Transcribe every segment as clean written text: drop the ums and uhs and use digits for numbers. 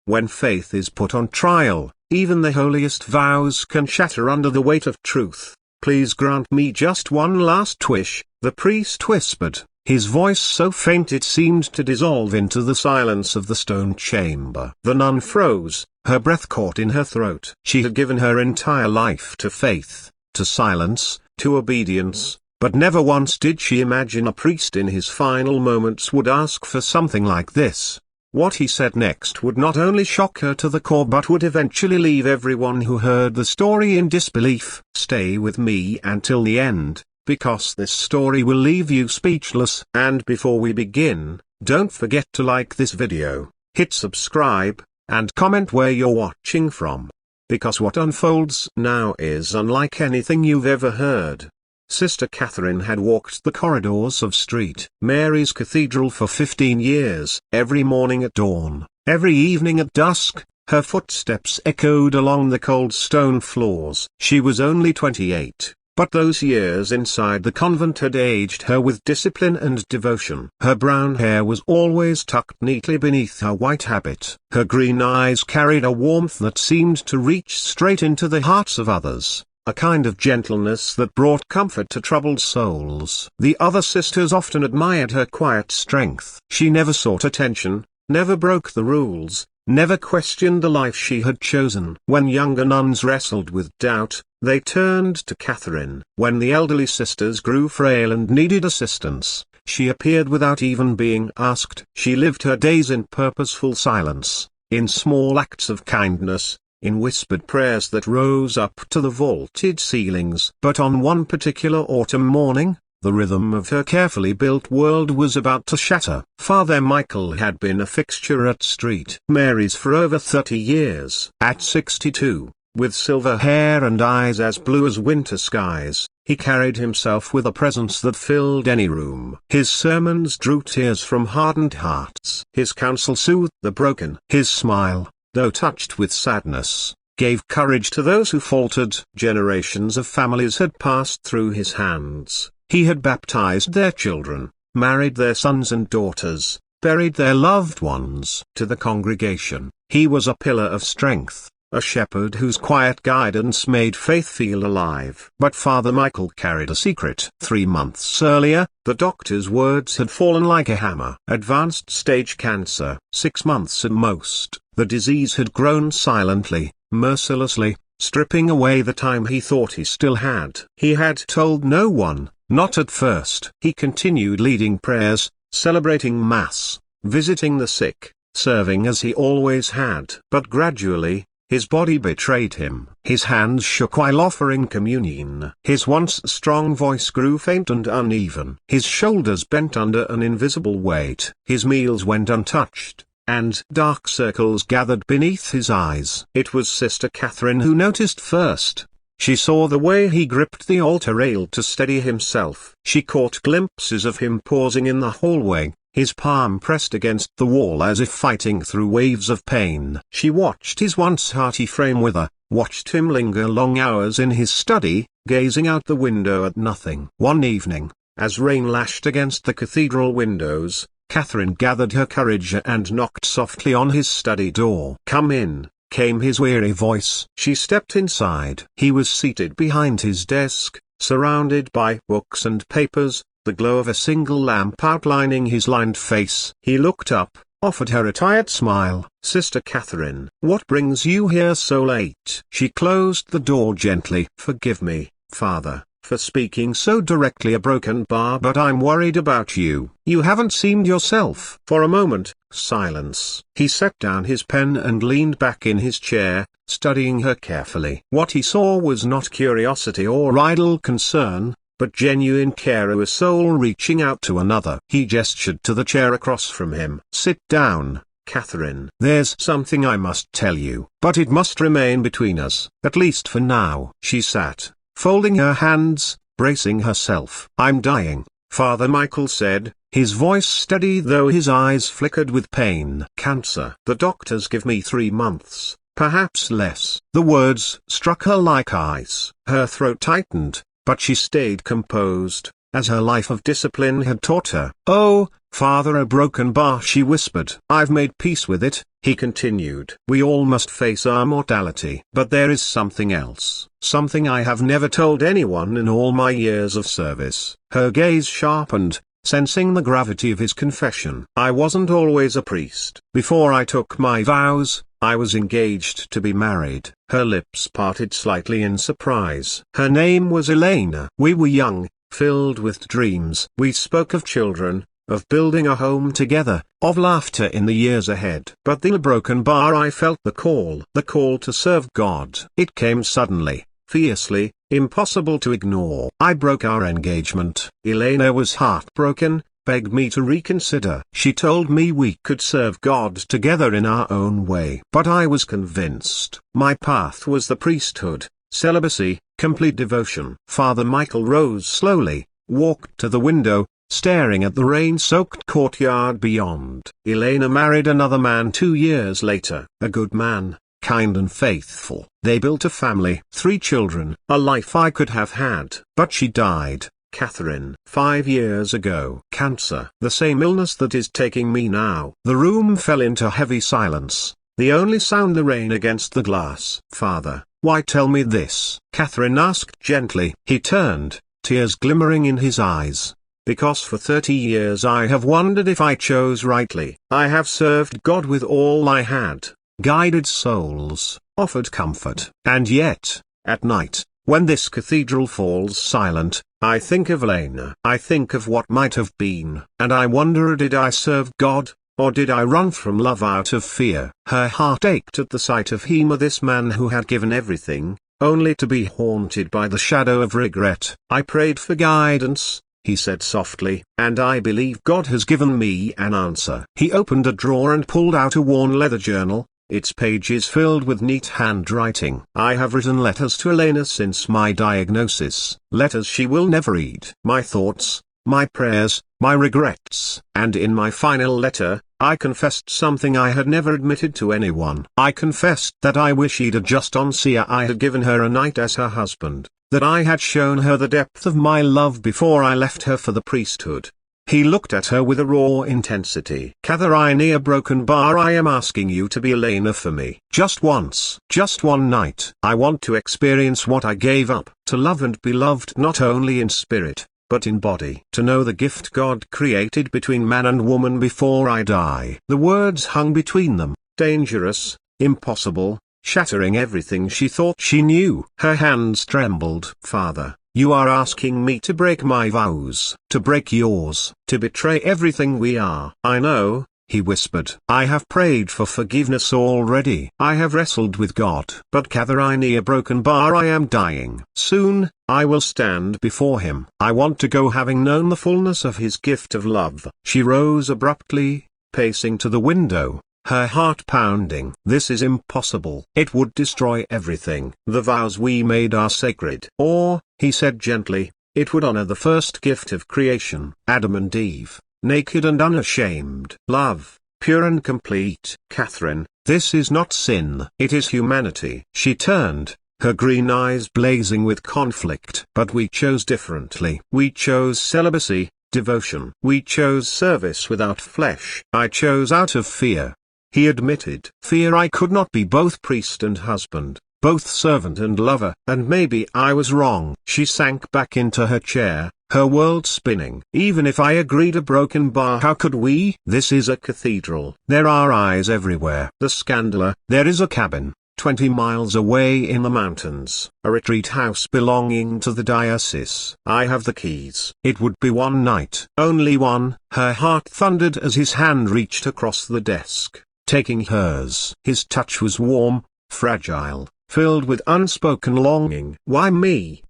When faith is put on trial, even the holiest vows can shatter under the weight of truth. Please grant me just one last wish, the priest whispered, his voice so faint it seemed to dissolve into the silence of the stone chamber. The nun froze, her breath caught in her throat. She had given her entire life to faith, to silence, to obedience, but never once did she imagine a priest in his final moments would ask for something like this. What he said next would not only shock her to the core but would eventually leave everyone who heard the story in disbelief. Stay with me until the end, because this story will leave you speechless. And before we begin, don't forget to like this video, hit subscribe, and comment where you're watching from. Because what unfolds now is unlike anything you've ever heard. Sister Catherine had walked the corridors of St. Mary's Cathedral for 15 years. Every morning at dawn, every evening at dusk, her footsteps echoed along the cold stone floors. She was only 28, but those years inside the convent had aged her with discipline and devotion. Her brown hair was always tucked neatly beneath her white habit. Her green eyes carried a warmth that seemed to reach straight into the hearts of others. A kind of gentleness that brought comfort to troubled souls. The other sisters often admired her quiet strength. She never sought attention, never broke the rules, never questioned the life she had chosen. When younger nuns wrestled with doubt, they turned to Catherine. When the elderly sisters grew frail and needed assistance, she appeared without even being asked. She lived her days in purposeful silence, in small acts of kindness, in whispered prayers that rose up to the vaulted ceilings. But on one particular autumn morning, the rhythm of her carefully built world was about to shatter. Father Michael had been a fixture at St. Mary's for over 30 years. At 62, with silver hair and eyes as blue as winter skies, he carried himself with a presence that filled any room. His sermons drew tears from hardened hearts. His counsel soothed the broken. His smile, though touched with sadness, gave courage to those who faltered. Generations of families had passed through his hands. He had baptized their children, married their sons and daughters, buried their loved ones. To the congregation, he was a pillar of strength, a shepherd whose quiet guidance made faith feel alive. But Father Michael carried a secret. 3 months earlier, the doctor's words had fallen like a hammer. Advanced stage cancer. 6 months at most. The disease had grown silently, mercilessly, stripping away the time he thought he still had. He had told no one, not at first. He continued leading prayers, celebrating Mass, visiting the sick, serving as he always had. But gradually, his body betrayed him. His hands shook while offering communion. His once strong voice grew faint and uneven. His shoulders bent under an invisible weight. His meals went untouched, and dark circles gathered beneath his eyes. It was Sister Catherine who noticed first. She saw the way he gripped the altar rail to steady himself. She caught glimpses of him pausing in the hallway, his palm pressed against the wall as if fighting through waves of pain. She watched his once hearty frame wither, watched him linger long hours in his study, gazing out the window at nothing. One evening, as rain lashed against the cathedral windows, Catherine gathered her courage and knocked softly on his study door. "Come in," came his weary voice. She stepped inside. He was seated behind his desk, surrounded by books and papers, the glow of a single lamp outlining his lined face. He looked up, offered her a tired smile. "Sister Catherine, what brings you here so late?" She closed the door gently. "Forgive me, Father, for speaking so directly, a broken bar, but I'm worried about you. You haven't seemed yourself." For a moment, silence. He set down his pen and leaned back in his chair, studying her carefully. What he saw was not curiosity or idle concern, but genuine care of a soul reaching out to another. He gestured to the chair across from him. "Sit down, Catherine. There's something I must tell you, but it must remain between us, at least for now." She sat, folding her hands, bracing herself. "I'm dying," Father Michael said, his voice steady though his eyes flickered with pain. "Cancer. The doctors give me 3 months, perhaps less." The words struck her like ice. Her throat tightened, but she stayed composed. as her life of discipline had taught her. "Oh, Father, a broken bar," she whispered. "I've made peace with it," he continued. "We all must face our mortality. But there is something else, something I have never told anyone in all my years of service." Her gaze sharpened, sensing the gravity of his confession. "I wasn't always a priest. Before I took my vows, I was engaged to be married." Her lips parted slightly in surprise. "Her name was Elena. We were young, filled with dreams. We spoke of children, of building a home together, of laughter in the years ahead. But the broken bar, I felt the call to serve God. It came suddenly, fiercely, impossible to ignore. I broke our engagement. Elena was heartbroken, begged me to reconsider. She told me we could serve God together in our own way. But I was convinced. My path was the priesthood, celibacy, complete devotion." Father Michael rose slowly, walked to the window, staring at the rain-soaked courtyard beyond. "Elena married another man 2 years later, a good man, kind and faithful. They built a family, 3 children, a life I could have had. But she died, Catherine, 5 years ago. Cancer. The same illness that is taking me now." The room fell into heavy silence, the only sound the rain against the glass. "Father, why tell me this?" Catherine asked gently. He turned, tears glimmering in his eyes. "Because for 30 years I have wondered if I chose rightly. I have served God with all I had, guided souls, offered comfort. And yet, at night, when this cathedral falls silent, I think of Elena. I think of what might have been. And I wonder, did I serve God, or did I run from love out of fear?" Her heart ached at the sight of him, this man who had given everything, only to be haunted by the shadow of regret. "I prayed for guidance," he said softly, "and I believe God has given me an answer." He opened a drawer and pulled out a worn leather journal, its pages filled with neat handwriting. "I have written letters to Elena since my diagnosis, letters she will never read. My thoughts, my prayers, my regrets. And in my final letter, I confessed something I had never admitted to anyone. I confessed that I wish Ida just on Sia I had given her a night as her husband, that I had shown her the depth of my love before I left her for the priesthood." He looked at her with a raw intensity. "Catherine, a broken bar, I am asking you to be Elena for me. Just once. Just one night. I want to experience what I gave up. To love and be loved not only in spirit, but in body. To know the gift God created between man and woman before I die." The words hung between them, dangerous, impossible, shattering everything she thought she knew. Her hands trembled. "Father, you are asking me to break my vows, to break yours, to betray everything we are." "I know," he whispered. "I have prayed for forgiveness already. I have wrestled with God. But Catherine, a broken bar, I am dying. Soon, I will stand before him. I want to go, having known the fullness of his gift of love." She rose abruptly, pacing to the window, her heart pounding. "This is impossible. It would destroy everything. The vows we made are sacred." "Or," he said gently, "it would honor the first gift of creation, Adam and Eve, naked and unashamed. Love, pure and complete." "Catherine, this is not sin. It is humanity." She turned, her green eyes blazing with conflict. "But we chose differently. We chose celibacy, devotion. We chose service without flesh. I chose out of fear," he admitted. "Fear I could not be both priest and husband, both servant and lover. And maybe I was wrong." She sank back into her chair, her world spinning. "Even if I agreed, a broken bar, how could we? This is a cathedral. There are eyes everywhere. The Scandala. There is a cabin, 20 miles away in the mountains, a retreat house belonging to the diocese. I have the keys. It would be one night. Only one." Her heart thundered as his hand reached across the desk, taking hers. His touch was warm, fragile, filled with unspoken longing. "Why me?"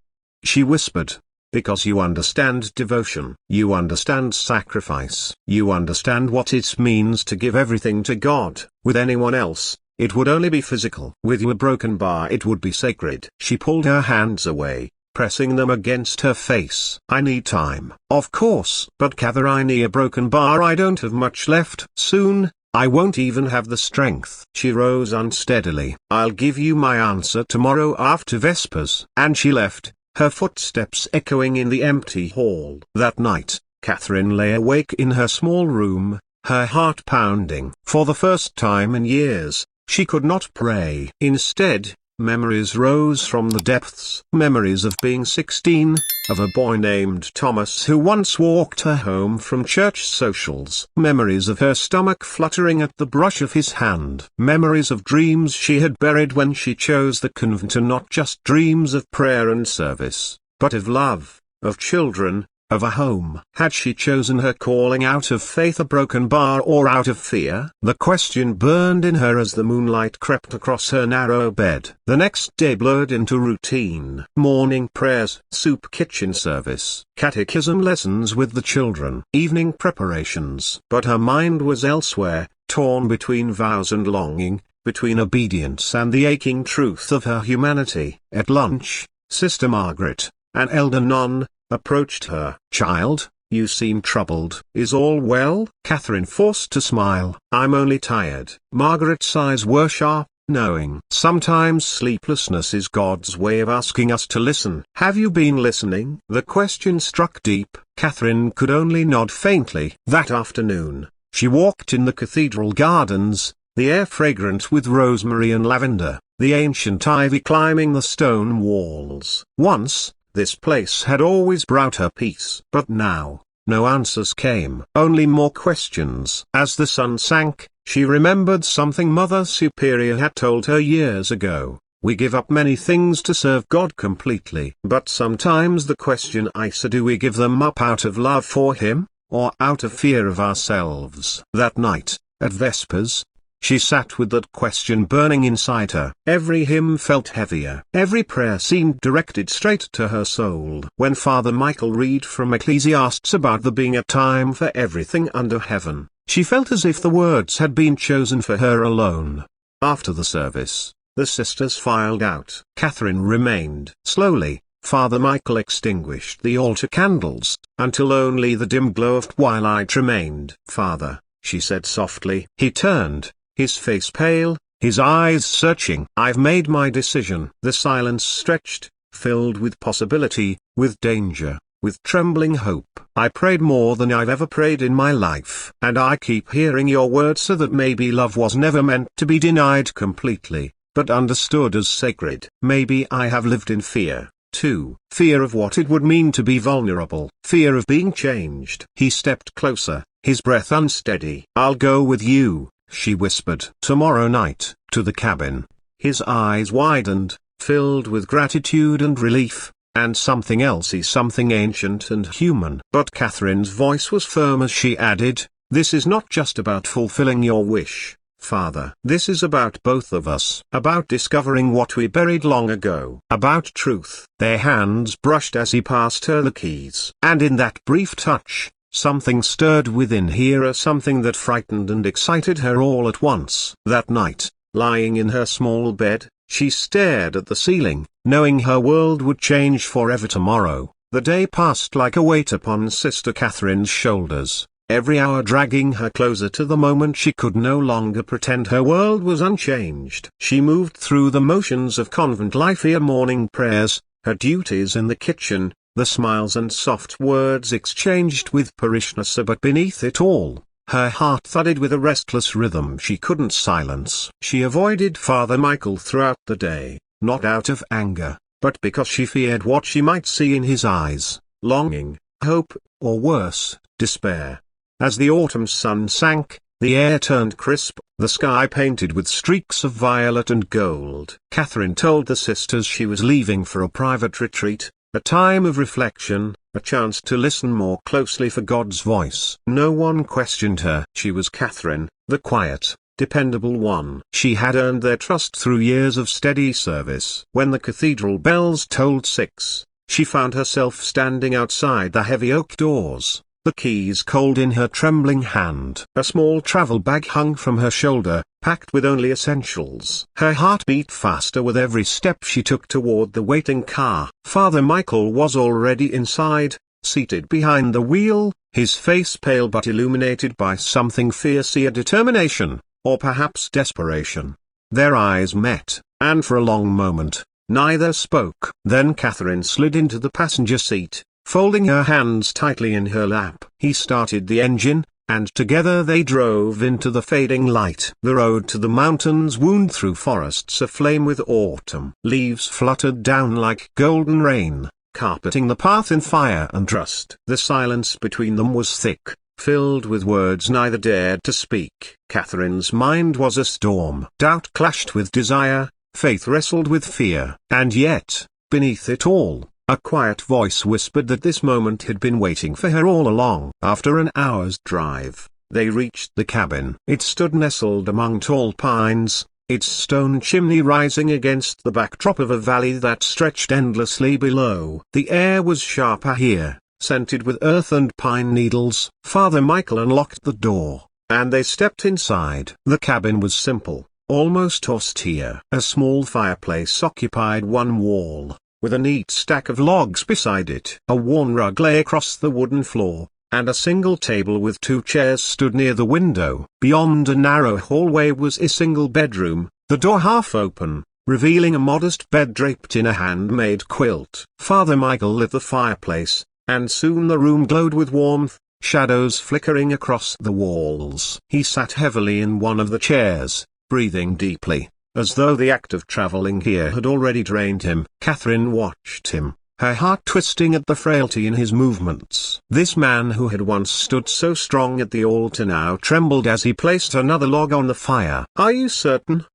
she whispered. "Because you understand devotion. You understand sacrifice. You understand what it means to give everything to God. With anyone else, it would only be physical. With you, a broken bar, it would be sacred." She pulled her hands away, pressing them against her face. "I need time." "Of course. But Catherine, a broken bar, I don't have much left. Soon, I won't even have the strength." She rose unsteadily. "I'll give you my answer tomorrow after Vespers." And she left, her footsteps echoing in the empty hall. That night, Catherine lay awake in her small room, her heart pounding. For the first time in years, she could not pray. Instead, memories rose from the depths. Memories of being 16, of a boy named Thomas who once walked her home from church socials. Memories of her stomach fluttering at the brush of his hand. Memories of dreams she had buried when she chose the convent, and not just dreams of prayer and service, but of love, of children, of a home. Had she chosen her calling out of faith, a broken bar, or out of fear? The question burned in her as the moonlight crept across her narrow bed. The next day blurred into routine. Morning prayers, soup kitchen service, catechism lessons with the children, evening preparations. But her mind was elsewhere, torn between vows and longing, between obedience and the aching truth of her humanity. At lunch, Sister Margaret, an elder nun, approached her. "Child, you seem troubled. Is all well?" Catherine forced to smile. "I'm only tired." Margaret's eyes were sharp, knowing. Sometimes sleeplessness is God's way of asking us to listen. "Have you been listening?" The question struck deep. Catherine could only nod faintly. That afternoon, she walked in the cathedral gardens, the air fragrant with rosemary and lavender, the ancient ivy climbing the stone walls. Once, this place had always brought her peace. But now, no answers came, only more questions. As the sun sank, she remembered something Mother Superior had told her years ago. We give up many things to serve God completely. But sometimes the question is, do we give them up out of love for Him, or out of fear of ourselves? That night, at Vespers, she sat with that question burning inside her. Every hymn felt heavier. Every prayer seemed directed straight to her soul. When Father Michael read from Ecclesiastes about there being a time for everything under heaven, she felt as if the words had been chosen for her alone. After the service, the sisters filed out. Catherine remained. Slowly, Father Michael extinguished the altar candles, until only the dim glow of twilight remained. "Father," she said softly. He turned, his face pale, his eyes searching. "I've made my decision." The silence stretched, filled with possibility, with danger, with trembling hope. "I prayed more than I've ever prayed in my life. And I keep hearing your words, so that maybe love was never meant to be denied completely, but understood as sacred. Maybe I have lived in fear, too. Fear of what it would mean to be vulnerable. Fear of being changed." He stepped closer, his breath unsteady. "I'll go with you," she whispered. "Tomorrow night, to the cabin." His eyes widened, filled with gratitude and relief, and something else, something ancient and human. But Catherine's voice was firm as she added, "This is not just about fulfilling your wish, Father. This is about both of us. About discovering what we buried long ago. About truth." Their hands brushed as he passed her the keys. And in that brief touch, something stirred within her, something that frightened and excited her all at once. That night, lying in her small bed, she stared at the ceiling, knowing her world would change forever tomorrow. The day passed like a weight upon Sister Catherine's shoulders, every hour dragging her closer to the moment she could no longer pretend her world was unchanged. She moved through the motions of convent life, her morning prayers, her duties in the kitchen, the smiles and soft words exchanged with parishioners, but beneath it all, her heart thudded with a restless rhythm she couldn't silence. She avoided Father Michael throughout the day, not out of anger, but because she feared what she might see in his eyes: longing, hope, or worse, despair. As the autumn sun sank, the air turned crisp, the sky painted with streaks of violet and gold. Catherine told the sisters she was leaving for a private retreat, a time of reflection, a chance to listen more closely for God's voice. No one questioned her. She was Catherine, the quiet, dependable one. She had earned their trust through years of steady service. When the cathedral bells tolled 6, she found herself standing outside the heavy oak doors, the keys cold in her trembling hand. A small travel bag hung from her shoulder, packed with only essentials. Her heart beat faster with every step she took toward the waiting car. Father Michael was already inside, seated behind the wheel, his face pale but illuminated by something fierce, a determination, or perhaps desperation. Their eyes met, and for a long moment, Neither spoke. Then Catherine slid into the passenger seat, folding her hands tightly in her lap. He started the engine, and together they drove into the fading light. The road to the mountains wound through forests aflame with autumn. Leaves fluttered down like golden rain, carpeting the path in fire and rust. The silence between them was thick, filled with words neither dared to speak. Catherine's mind was a storm. Doubt clashed with desire, faith wrestled with fear. And yet, beneath it all, a quiet voice whispered that this moment had been waiting for her all along. After an hour's drive, they reached the cabin. It stood nestled among tall pines, its stone chimney rising against the backdrop of a valley that stretched endlessly below. The air was sharper here, scented with earth and pine needles. Father Michael unlocked the door, and they stepped inside. The cabin was simple, almost austere. A small fireplace occupied one wall, with a neat stack of logs beside it. A worn rug lay across the wooden floor, and a single table with 2 chairs stood near the window. Beyond a narrow hallway was a single bedroom, the door half open, revealing a modest bed draped in a handmade quilt. Father Michael lit the fireplace, and soon the room glowed with warmth, shadows flickering across the walls. He sat heavily in one of the chairs, breathing deeply, as though the act of traveling here had already drained him. Catherine watched him, her heart twisting at the frailty in his movements. This man who had once stood so strong at the altar now trembled as he placed another log on the fire. "Are you certain?"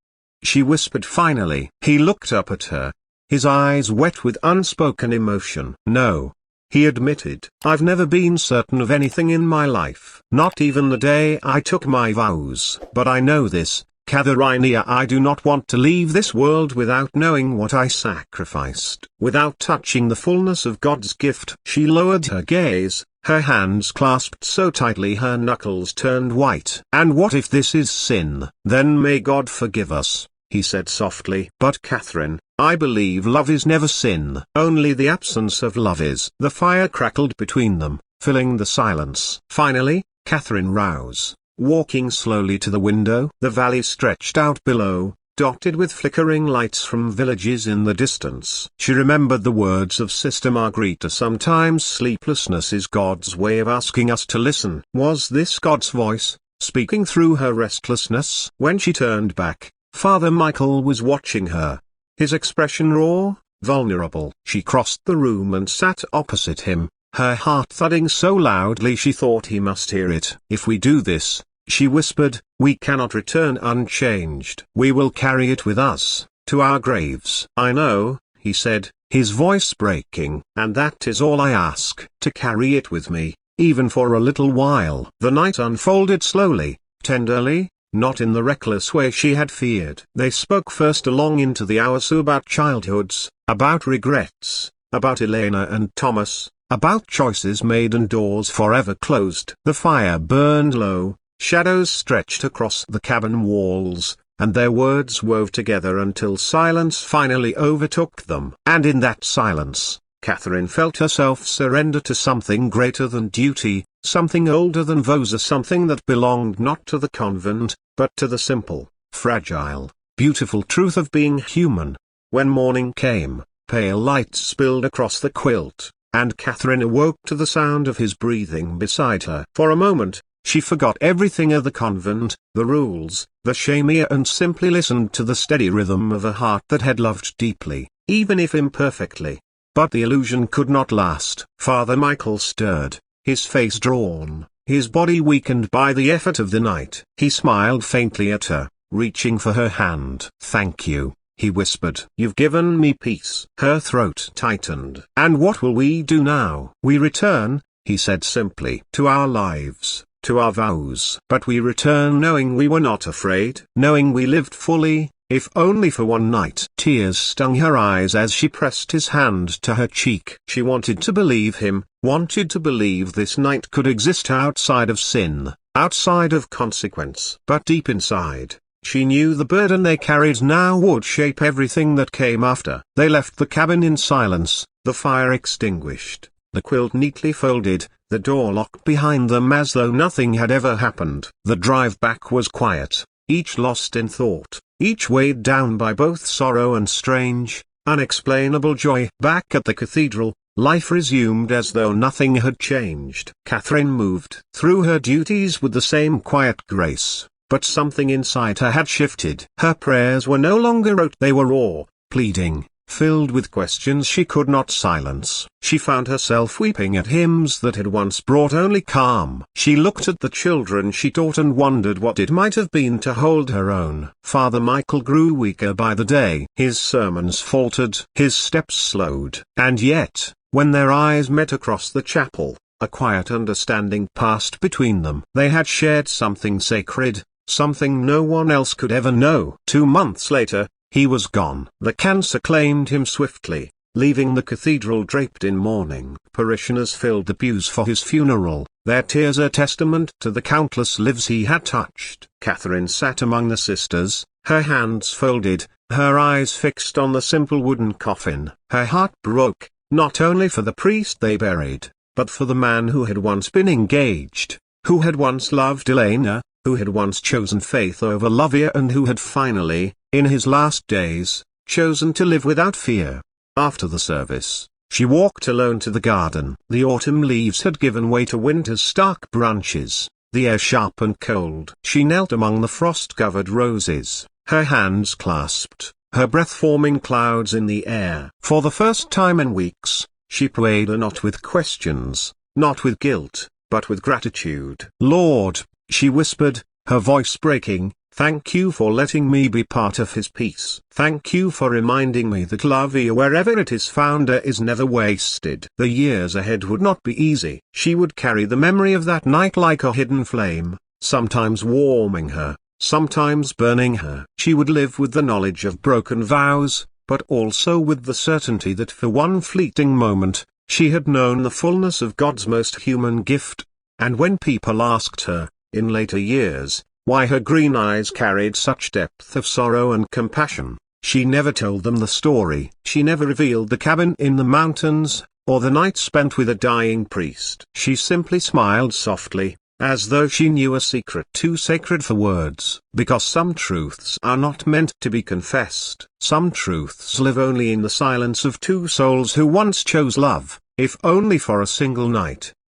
she whispered finally. He looked up at her, his eyes wet with unspoken emotion. "No," he admitted. "I've never been certain of anything in my life. Not even the day I took my vows. But I know this, Katharina, I do not want to leave this world without knowing what I sacrificed, without touching the fullness of God's gift." She lowered her gaze, her hands clasped so tightly her knuckles turned white. "And what if this is sin? Then may God forgive us," he said softly. "But Catherine, I believe love is never sin. Only the absence of love is." The fire crackled between them, filling the silence. Finally, Catherine rose, walking slowly to the window. The valley stretched out below, dotted with flickering lights from villages in the distance. She remembered the words of Sister Margarita, "Sometimes sleeplessness is God's way of asking us to listen." Was this God's voice, speaking through her restlessness? When she turned back, Father Michael was watching her, his expression raw, vulnerable. She crossed the room and sat opposite him, her heart thudding so loudly she thought he must hear it. "If we do this," she whispered, "we cannot return unchanged. We will carry it with us, to our graves." "I know," he said, his voice breaking. "And that is all I ask. To carry it with me, even for a little while." The night unfolded slowly, tenderly, not in the reckless way she had feared. They spoke first along into the hours about childhoods, about regrets, about Elena and Thomas, about choices made and doors forever closed. The fire burned low, shadows stretched across the cabin walls, and their words wove together until silence finally overtook them. And in that silence, Catherine felt herself surrender to something greater than duty, something older than vows, something that belonged not to the convent, but to the simple, fragile, beautiful truth of being human. When morning came, pale light spilled across the quilt, and Catherine awoke to the sound of his breathing beside her. For a moment, she forgot everything of the convent, the rules, the shamia, and simply listened to the steady rhythm of a heart that had loved deeply, even if imperfectly. But the illusion could not last. Father Michael stirred, his face drawn, his body weakened by the effort of the night. He smiled faintly at her, reaching for her hand. "Thank you," he whispered. "You've given me peace." Her throat tightened. "And what will we do now?" "We return," he said simply, "to our lives, to our vows. But we return knowing we were not afraid, knowing we lived fully, if only for one night." Tears stung her eyes as she pressed his hand to her cheek. She wanted to believe him, wanted to believe this night could exist outside of sin, outside of consequence. But deep inside, she knew the burden they carried now would shape everything that came after. They left the cabin in silence, the fire extinguished, the quilt neatly folded, the door locked behind them as though nothing had ever happened. The drive back was quiet, each lost in thought, each weighed down by both sorrow and strange, unexplainable joy. Back at the cathedral, life resumed as though nothing had changed. Catherine moved through her duties with the same quiet grace, but something inside her had shifted. Her prayers were no longer rote, they were raw, pleading, filled with questions she could not silence. She found herself weeping at hymns that had once brought only calm. She looked at the children she taught and wondered what it might have been to hold her own. Father Michael grew weaker by the day. His sermons faltered, his steps slowed. And yet, when their eyes met across the chapel, a quiet understanding passed between them. They had shared something sacred, something no one else could ever know. 2 months later, he was gone. The cancer claimed him swiftly, leaving the cathedral draped in mourning. Parishioners filled the pews for his funeral, their tears a testament to the countless lives he had touched. Catherine sat among the sisters, her hands folded, her eyes fixed on the simple wooden coffin. Her heart broke, not only for the priest they buried, but for the man who had once been engaged, who had once loved Elena, who had once chosen faith over love, and who had finally, in his last days, chosen to live without fear. After the service, she walked alone to the garden. The autumn leaves had given way to winter's stark branches, the air sharp and cold. She knelt among the frost-covered roses, her hands clasped, her breath forming clouds in the air. For the first time in weeks, she prayed not with questions, not with guilt, but with gratitude. "Lord," she whispered, her voice breaking, "thank you for letting me be part of his peace. Thank you for reminding me that love, wherever it is found, is never wasted." The years ahead would not be easy. She would carry the memory of that night like a hidden flame, sometimes warming her, sometimes burning her. She would live with the knowledge of broken vows, but also with the certainty that for one fleeting moment, she had known the fullness of God's most human gift. And when people asked her, in later years, why her green eyes carried such depth of sorrow and compassion, she never told them the story. She never revealed the cabin in the mountains, or the night spent with a dying priest. She simply smiled softly, as though she knew a secret too sacred for words. Because some truths are not meant to be confessed. Some truths live only in the silence of two souls who once chose love, if only for a single night.